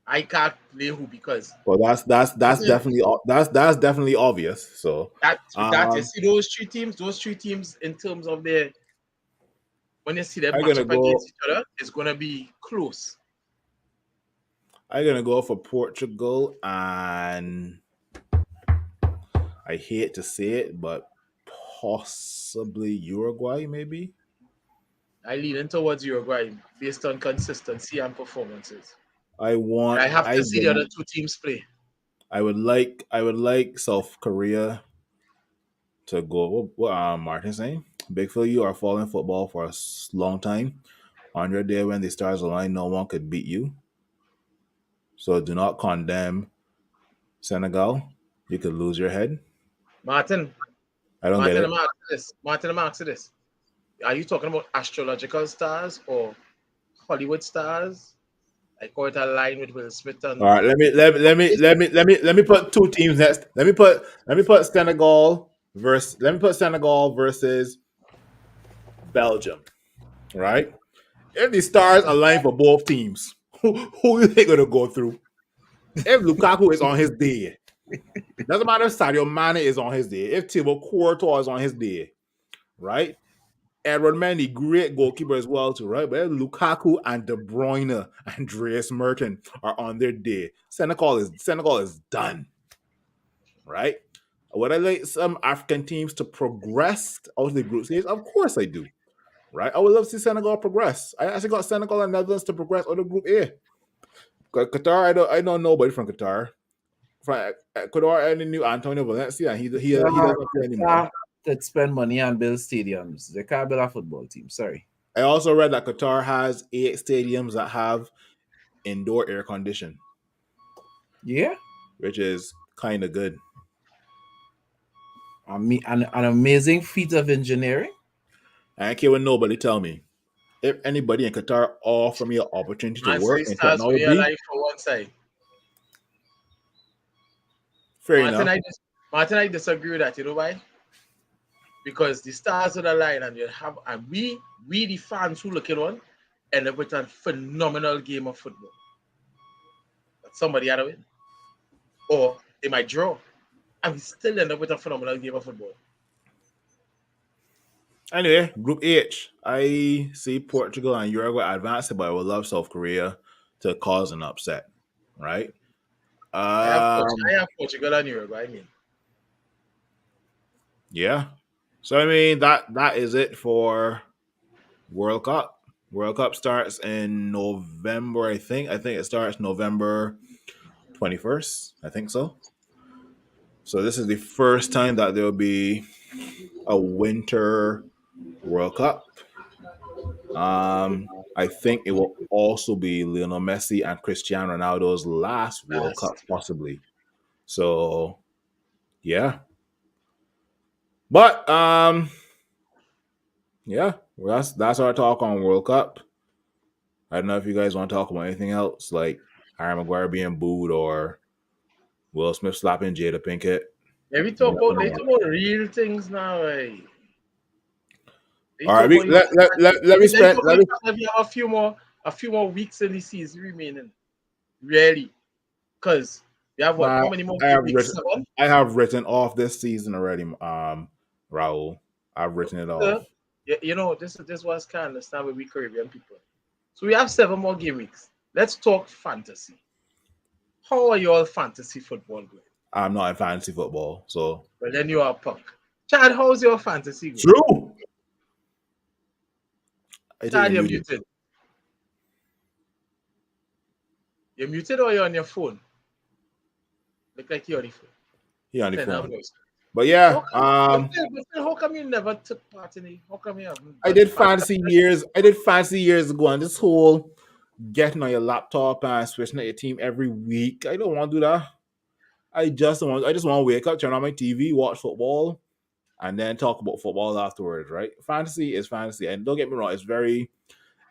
I can't play who because. Well, that's definitely obvious. So that you see those three teams in terms of their when you see them match up against each other, it's gonna be close. I'm gonna go for Portugal, and I hate to say it, but possibly Uruguay, maybe. I lean towards Uruguay based on consistency and performances. I have to see the other two teams play. I would like South Korea to go. What Martin saying? Big Phil, you are following football for a long time. On your day when the stars align, no one could beat you. So do not condemn Senegal. You could lose your head. Martin, I don't get it. Martin, I'm asking this. Are you talking about astrological stars or Hollywood stars? I call it a line with Will Smith. All right, let me put two teams next. Let me put Senegal Let me put Senegal versus Belgium, right? If the stars align for both teams, who you think gonna go through? If Lukaku is on his day, doesn't matter if Sadio Mane is on his day, if Thibaut Courtois is on his day, right? Edward Mendy, great goalkeeper as well, too, right? But if Lukaku and De Bruyne and Dries Merton are on their day, Senegal is done, right? Would I like some African teams to progress out of the group stage? Of course I do, right? I would love to see Senegal progress. I actually got Senegal and Netherlands to progress out of Group A. Qatar, I don't know nobody from Qatar. From Qatar, I only knew Antonio Valencia, and he doesn't play anymore. That spend money and build stadiums. They can't build a football team. Sorry. I also read that Qatar has 8 stadiums that have indoor air condition. Yeah. Which is kind of good. An amazing feat of engineering. I can't when nobody tell me. If anybody in Qatar offer me an opportunity to work in technology, life for one side. Fair enough. Martin, I disagree with that. You know why? Because the stars on the line, and we the fans who look it on, end up with a phenomenal game of football. But somebody had to win, or they might draw, and we still end up with a phenomenal game of football. Anyway, Group H, I see Portugal and Uruguay advancing, but I would love South Korea to cause an upset, right? I have Portugal and Uruguay. I mean, yeah. So I mean that is it for World Cup. World Cup starts in November, I think. I think it starts November 21st. I think so. So this is the first time that there will be a winter World Cup. I think it will also be Lionel Messi and Cristiano Ronaldo's last World Cup, possibly. So, yeah. But yeah, well, that's our talk on World Cup. I don't know if you guys want to talk about anything else, like Harry Maguire being booed or Will Smith slapping Jada Pinkett. Yeah, they talk about real things now. Right? All right, let me spend. We have a few more weeks in the season remaining. Really, because we have what? How many more weeks? I have written off this season already, Raul. I've written it off. You know, this was kind of understand with we Caribbean people. So we have 7 more game weeks. Let's talk fantasy. How are your fantasy football going? I'm not in fantasy football, so. Well, then you are punk. Chad, how's your fantasy going? True. Chad, you're muted. You're muted or you're on your phone? Look like you're on the phone. You're on the phone. But yeah, how come you never took part in it? How come you haven't? I did fantasy years ago, and this whole getting on your laptop and switching out your team every week, I don't want to do that. I just want to wake up, turn on my TV, watch football, and then talk about football afterwards, right? Fantasy is fantasy, and don't get me wrong, it's very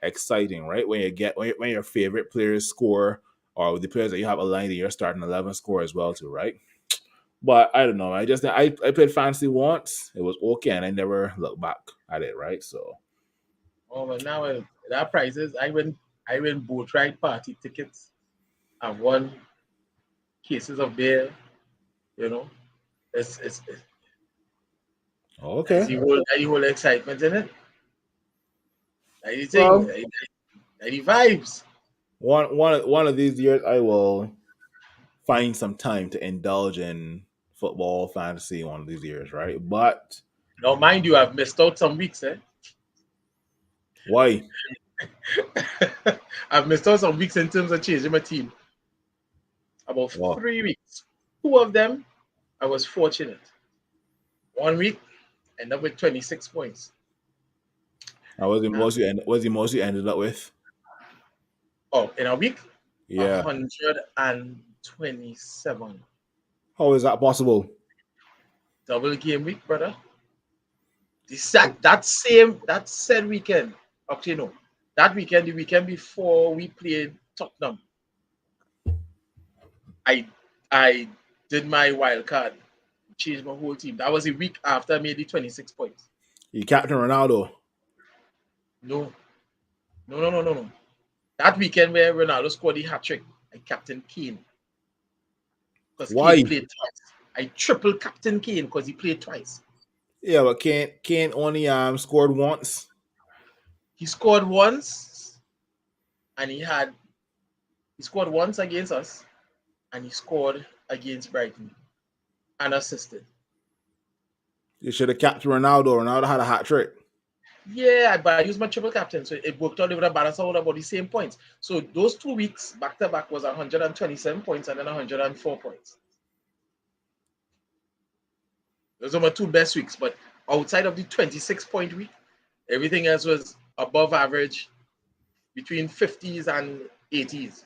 exciting, right? When your favorite players score, or the players that you have aligned in your starting 11 score as well too, right? But I don't know. I played fantasy once. It was okay, and I never looked back at it, right? So. Oh, but now that prizes, I win boat ride party tickets. I've won cases of beer. You know, it's okay. The whole excitement in it. The vibes. One of these years, I will find some time to indulge in football fantasy one of these years, right? But now, mind you, I've missed out some weeks, eh? Why? I've missed out some weeks in terms of changing my team. About 3 weeks. 2 of them, I was fortunate. 1 week, ended up with 26 points. What was the most you ended up with? Oh, in a week? Yeah. 127. How is that possible? Double game week, brother. That said weekend, okay, no. That weekend, the weekend before we played Tottenham, I did my wild card changed my whole team. That was a week after I made the 26 points. You captain Ronaldo. No. No. That weekend where Ronaldo scored the hat trick, I captain Kane. Because Why? Kane played twice. I triple captain Kane because he played twice. Yeah, but Kane only scored once. He scored once, and he scored once against us, and he scored against Brighton and assisted. You should have captained Ronaldo. Ronaldo had a hat trick. Yeah, but I used my triple captain, so it worked out. They would have balanced out about the same points. So those 2 weeks back to back was 127 points and then 104 points. Those are my 2 best weeks. But outside of the 26-point week, everything else was above average, between 50s and 80s.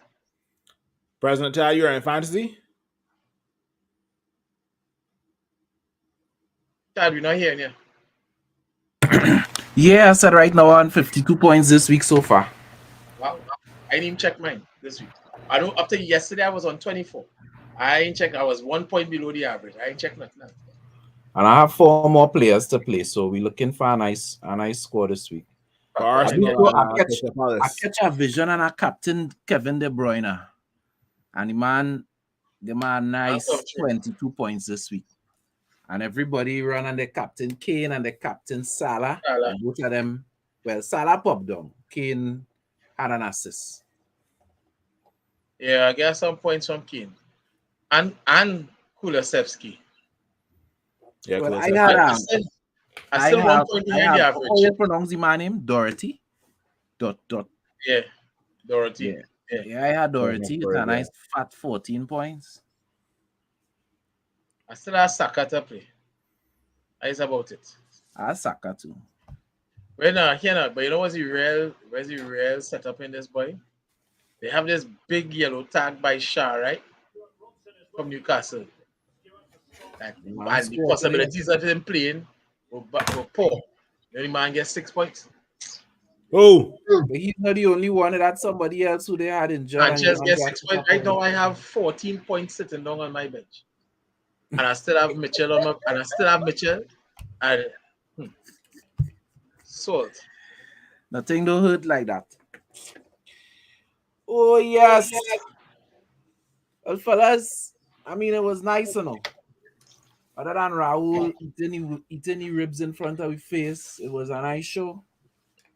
President Ty, you're in fantasy? Chad, we're not hearing you. Yeah, I said right now on 52 points this week so far. Wow. I didn't even check mine this week. I know up to yesterday I was on 24. I ain't check. I was 1 point below the average. I ain't check nothing else. And I have 4 more players to play, so we're looking for a nice score this week. For I Arsenal, catch Crystal Palace. a vision and a captain Kevin De Bruyne. And the man nice That's true. 22 points this week. And everybody run on the captain Kane and the captain Salah. Salah. And both of them, well, Salah popped down. Kane had an assist. Yeah, I get some points from Kane. And Kulusevski. Yeah, Well, close. I still 1 point behind the how average. you pronounce the man name? Dorothy? Dot. Yeah, Dorothy. Yeah, I had Dorothy. It's a Yeah. nice fat 14 points. I still have Saka to play. That's about it. I had Saka too. Well, no, but you know where's the real setup in this, boy? They have this big yellow tag by Shaw, right? From Newcastle. And the possibilities of him playing were poor. The only man gets 6 points. Oh, But he's not the only one. That's somebody else who they had injured. Sanchez gets 6 points. Right now I have 14 points sitting down on my bench. And I still have Mitchell and Salt. Nothing don't hurt like that. Oh yes. Well, fellas, I mean it was nice, you know. Other than Raul eating the ribs in front of his face, it was a nice show.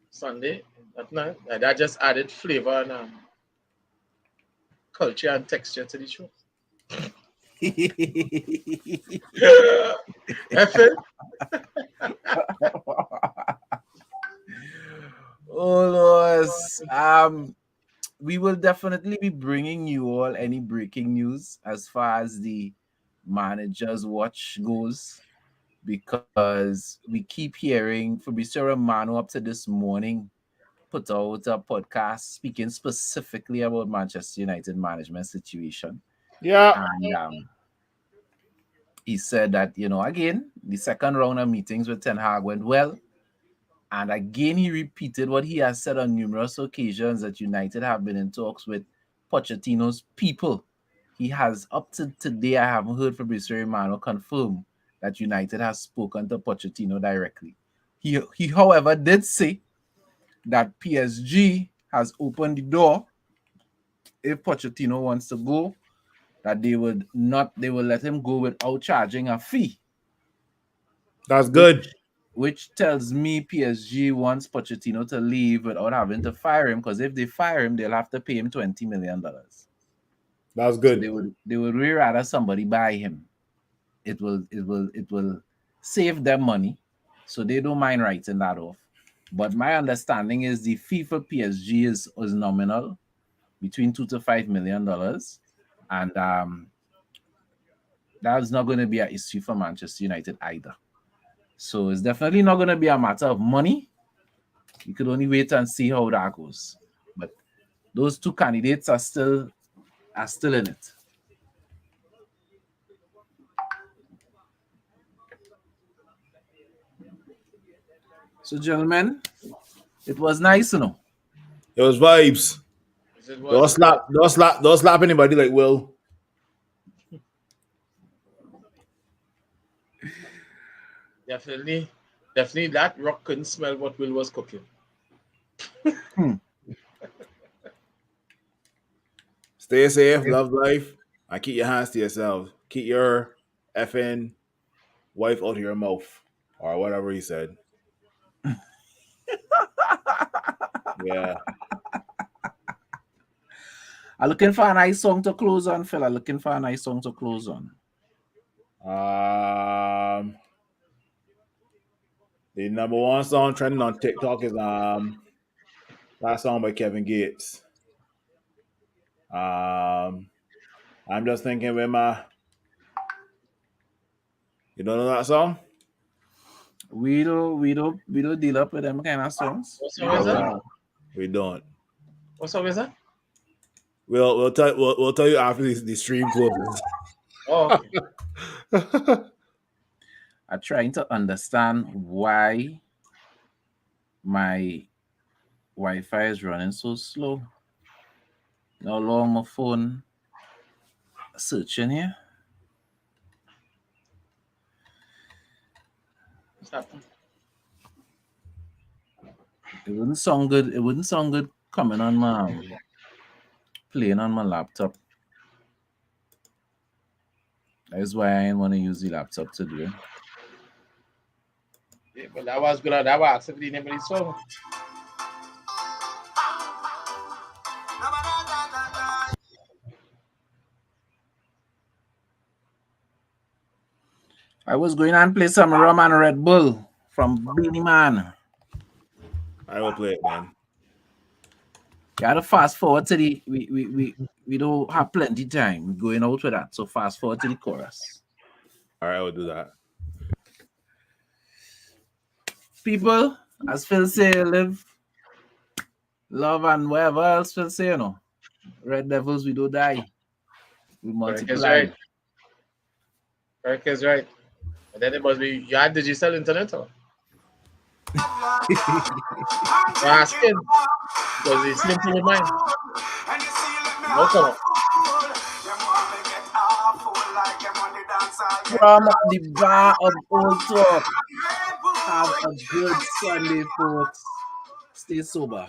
Sunday, that just added flavor and culture and texture to the show. Effing. Oh Lord. We will definitely be bringing you all any breaking news as far as the Managers Watch goes, because we keep hearing Fabrizio Romano up to this morning put out a podcast speaking specifically about Manchester United management situation. yeah. And he said that, again, the second round of meetings with Ten Hag went well. And again, he repeated what he has said on numerous occasions, that United have been in talks with Pochettino's people. He has, up to today, I haven't heard Fabrizio Romano confirm that United has spoken to Pochettino directly. He however, did say that PSG has opened the door. If Pochettino wants to go, that they will let him go without charging a fee. That's good. Which tells me PSG wants Pochettino to leave without having to fire him, because if they fire him, they'll have to pay him $20 million. That's good. So they would really rather somebody buy him. It will save them money, so they don't mind writing that off. But my understanding is the fee for PSG is nominal, between $2 to $5 million, and that's not going to be an issue for Manchester United either. So it's definitely not going to be a matter of money. You could only wait and see how that goes. But those two candidates are still in it. So, gentlemen, it was nice, It was vibes. Don't slap anybody like Will. Definitely that rock couldn't smell what Will was cooking. Stay safe, love life, and keep your hands to yourselves. Keep your effing wife out of your mouth, or whatever he said. Yeah. I'm looking for a nice song to close on, fella. Looking for a nice song to close on. The number one song trending on TikTok is that song by Kevin Gates. I'm just thinking with my. You don't know that song? We don't deal up with them kind of songs. What song is that? We don't. What song is that? We'll tell you after the stream closes. Oh, okay. I'm trying to understand why my Wi-Fi is running so slow. How long my phone searching here? What's happening? It wouldn't sound good. It wouldn't sound good coming on my playing on my laptop. That's why I didn't want to use the laptop to do it. Yeah, but that was good. That was activity name of the song. I was going and play some rum and Red Bull from Beanie Man. I will play it, man. You gotta fast forward to the we don't have plenty time. We're going out with that. So fast forward to the chorus. All right, I will do that. People, as Phil say, live, love, and whatever else Phil say, you know. Red Devils, we don't die. We multiply. Eric is right. And then it must be you had digital internet or? Asking because it's same thing with mine. No come. From the bar of Old Talk. Have a good Sunday, folks. Stay sober.